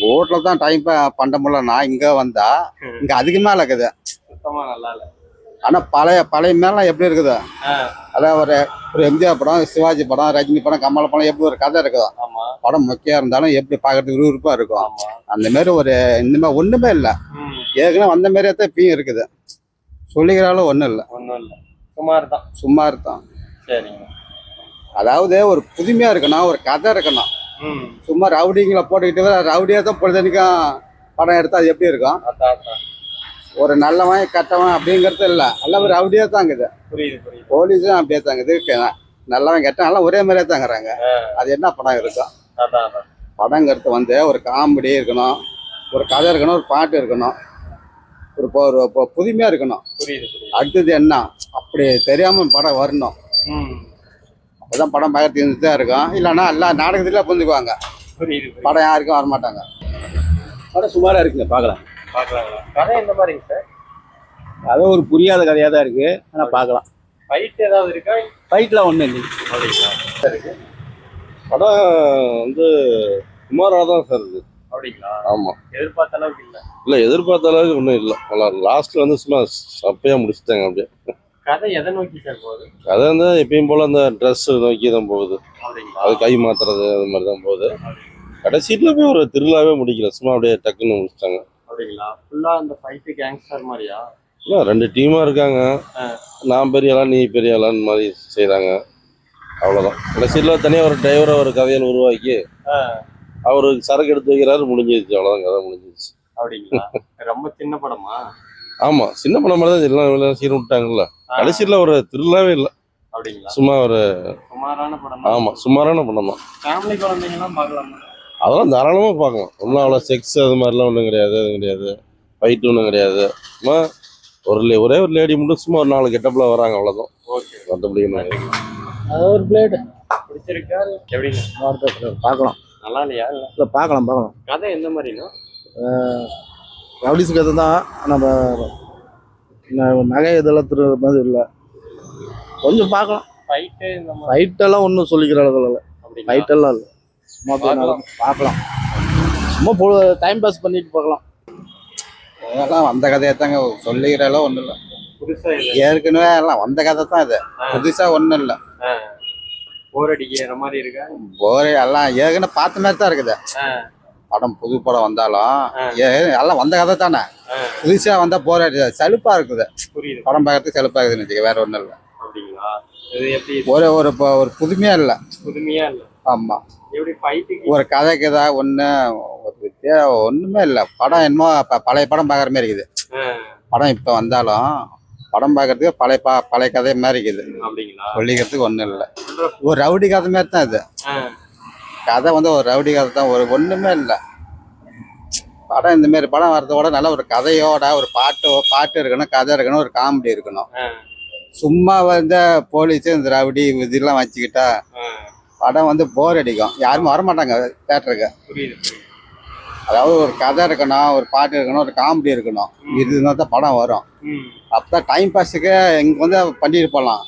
ரோட்ல தான் டைம் பண்ண முடியல. நான் இங்க வந்தா இங்க அதிகமா இருக்குது. சுத்தமா நல்லா இல்ல. ஆனா பழைய பழைய மேலாம் எப்படி இருக்குது? அதான் ஒரு ஒரு எம்ஜிஆர் படம், சிவாஜி படம், ரஜினி படம், கமல் படம் எப்படி ஒரு கதை இருக்குதோ, ஆமா படம் முக்கியம் இருந்தாலும் எப்படி பார்க்கறதுக்கு விறுவிறுப்பா இருக்கும். ஆமா. அந்த மாதிரி ஒரு இந்த மாதிரி ஒண்ணுமே இல்லை. ஏற்கனவே வந்த மாதிரியே தான் இப்பயும் இருக்குது. சொல்லிக்கிறாலும் ஒன்றும் இல்லை, ஒண்ணும் இல்ல. சுமார் தான். சுமார் தான். சரிங்க. அதாவது ஒரு புதுமையா இருக்கணும், ஒரு கதை இருக்கணும். ம். சும்மா ரவுடிங்களை போட்டுக்கிட்டு ரவுடியா தான் பொழுதனிக்கும் படம் எடுத்தா அது எப்படி இருக்கும்? அதான் அதான். ஒரு நல்லவன் கெட்டவன் அப்படிங்கிறது இல்லை, எல்லாம் ஒரு ரவுடியா தாங்குது. புரியுது புரியுது. போலீஸும் அப்படியே தாங்குது, நல்லவன் கெட்டவன் எல்லாம் ஒரே மாதிரியே தாங்குறாங்க. அது என்ன படம் இருக்கும்? அதான் அதான். படங்கிறது வந்து ஒரு காமெடி இருக்கணும், ஒரு கதை இருக்கணும், ஒரு பாட்டு இருக்கணும், ஒரு ஒரு புதுமையா இருக்கணும். புரியுது புரியுது. அடுத்தது என்ன அப்படி தெரியாம படம் வரணும். ம். அப்பதான் படம் பார்க்கறது இருந்துட்டு தான் இருக்கும். இல்லைன்னா எல்லா நாடகத்துல புரிஞ்சுக்குவாங்க, புரியுது புரியுது. படம் யாருக்கும் வரமாட்டாங்க. படம் சுமாரா இருக்குங்க, பார்க்கலாம். பார்க்கலாங்களா? கதை எந்த மாதிரிங்க சார்? அது ஒரு புரியாத கதையா தான் இருக்கு, ஆனா பார்க்கலாம். ஃபைட் ஏதாவது இருக்கா? ஃபைட்லாம் ஒன்றும் இல்லை. அப்படிங்களா? சரிங்க. படம் வந்து சுமாராக தான் சார் இருக்கு. அப்படிங்களா? ஆமாம். எதிர்பார்த்த அளவுக்கு இல்லை. இல்லை, எதிர்பார்த்த அளவுக்கு ஒன்றும் இல்லை, நல்லா இருக்கு. லாஸ்ட்ல வந்து சும்மா சப்பையாக முடிச்சுட்டாங்க அப்படியே. கதை எதை நோக்கி சார் போகுது? அதை வந்து எப்பயும் போல அந்த ட்ரெஸ் நோக்கி தான் போகுது. அப்படிங்களா? அது கை மாத்துறது அது மாதிரி தான் போகுது. கடைசியில போய் ஒரு திருவிழாவே முடிக்கல, சும்மா அப்படியே டக்குன்னு முடிச்சிட்டாங்க. அப்படிங்களா? ஃபுல்லா அந்த ஃபைட் கேங்ஸ்டர் மாதிரியா? இல்லை, 2 டீமா இருக்காங்க. நான் பெரிய ஆளா நீ பெரிய ஆளான்னு மாதிரி செய்கிறாங்க, அவ்வளோதான். கடைசியில் தனியாக ஒரு டிரைவரை ஒரு கதையில் உருவாக்கி அவரு சரக்கு எடுத்து வைக்கிறாரு, முடிஞ்சிருச்சு, அவ்வளோதான், கதை முடிஞ்சிருச்சு. அப்படிங்களா? ரொம்ப சின்ன படமா? ஆமா, சின்ன படம் மாதிரி தான் எல்லாம் சீன் விட்டாங்கல்ல. கடைசியில் ஒரு திருவிழாவே இல்லை, அப்படிங்களா? சும்மா ஒரு சுமாரான படம். ஆமா, சுமாரான படம் தான். ஃபேமிலி குழந்தைங்கலாம் பார்க்கலாமா? அதெல்லாம் தாராளமா பார்க்கலாம். ஒன்றும் அவ்வளோ செக்ஸ் அது மாதிரிலாம் ஒன்றும் கிடையாது, அது கிடையாது. ஃபைட் ஒன்றும் கிடையாது. சும்மா ஒரே ஒரு லேடி மட்டும் சும்மா ஒரு 4 கெட்டப்பில் வராங்க, அவ்வளோதான். ஓகே. மற்றபடி அது ஒரு பிளேடு பிடிச்சிருக்கா? எப்படிங்க? பார்க்கலாம். நல்லா இல்லையா? இல்லை இல்லை, பார்க்கலாம் பார்க்கலாம். கதை எந்த மாதிரினா? ரவுடிஸ் கதை தான். நம்ம நகை இதெல்லாம் திருடுற மாதிரி இல்லை, கொஞ்சம் பார்க்கலாம். ஃபைட்டு இந்த மாதிரி ஃபைட்டெல்லாம் ஒன்றும் சொல்லிக்கிற அளவுல இல்லை, அப்படிங்களா? ஃபைட்டெல்லாம் இல்லை. சும்மா பார்க்கலாம், சும்மா டைம் பாஸ் பண்ணிட்டு பார்க்கலாம். அதெல்லாம் வந்த கதையை தாங்க, சொல்லிக்கிற அளவு ஒன்றும் இல்லை. புதுசா இது ஏற்கனவே எல்லாம் வந்த கதை தான் இது, புதுசா ஒன்றும் இல்லை. போர் அடிக்கிற மாதிரி இருக்கா? போரே எல்லாம் ஏற்கனவே பார்த்த மாதிரி தான் இருக்குது. படம் புது படம் வந்தாலும் எல்லாம் வந்த கதை தானே, புதுசா வந்தா போர் அடி சலுப்பா இருக்குது. புரியுது. படம் பார்க்கறதுக்கு சலுப்பா இருக்குதுன்னு வச்சுக்க, வேற ஒன்றும் இல்லை. அப்படிங்களா? இது எப்படி? ஒரு ஒரு புதுமையா இல்லை. புதுமையா இல்லை. ஆமா, எப்படி ஃபைட்டுக்கு ஒரு கதைக்கு தான் ஒண்ணுமே இல்லை. படம் என்னமோ பழைய படம் பார்க்குற மாதிரி இருக்குது. படம் இப்போ வந்தாலும் படம் பார்க்கறதுக்கு பழைய கதை மாதிரி இருக்குது. அப்படிங்களா? சொல்லிக்கிறதுக்கு ஒன்றும் இல்லை, ஒரு ரவுடி கதை மாதிரி தான் இது. கதை வந்து ஒரு ரவுடி கதை தான், ஒன்றுமே இல்லை. படம் இந்த மாதிரி படம் வர்றதோட நல்ல ஒரு கதையோட ஒரு பாட்டு இருக்கணும், கதை இருக்கணும், ஒரு காமெடி இருக்கணும். சும்மா வந்து போலீஸு இந்த ரவுடி இதெல்லாம் வச்சுக்கிட்டா படம் வந்து போர் அடிக்கும், யாருமே வரமாட்டாங்க தேட்டருக்கு. அதாவது ஒரு கதை இருக்கணும், ஒரு பாட்டு இருக்கணும், ஒரு காமெடி இருக்கணும், இது தான் படம் வரும். அப்பதான் டைம் பாஸுக்கு இங்க வந்து பண்ணிட்டு போகலாம்.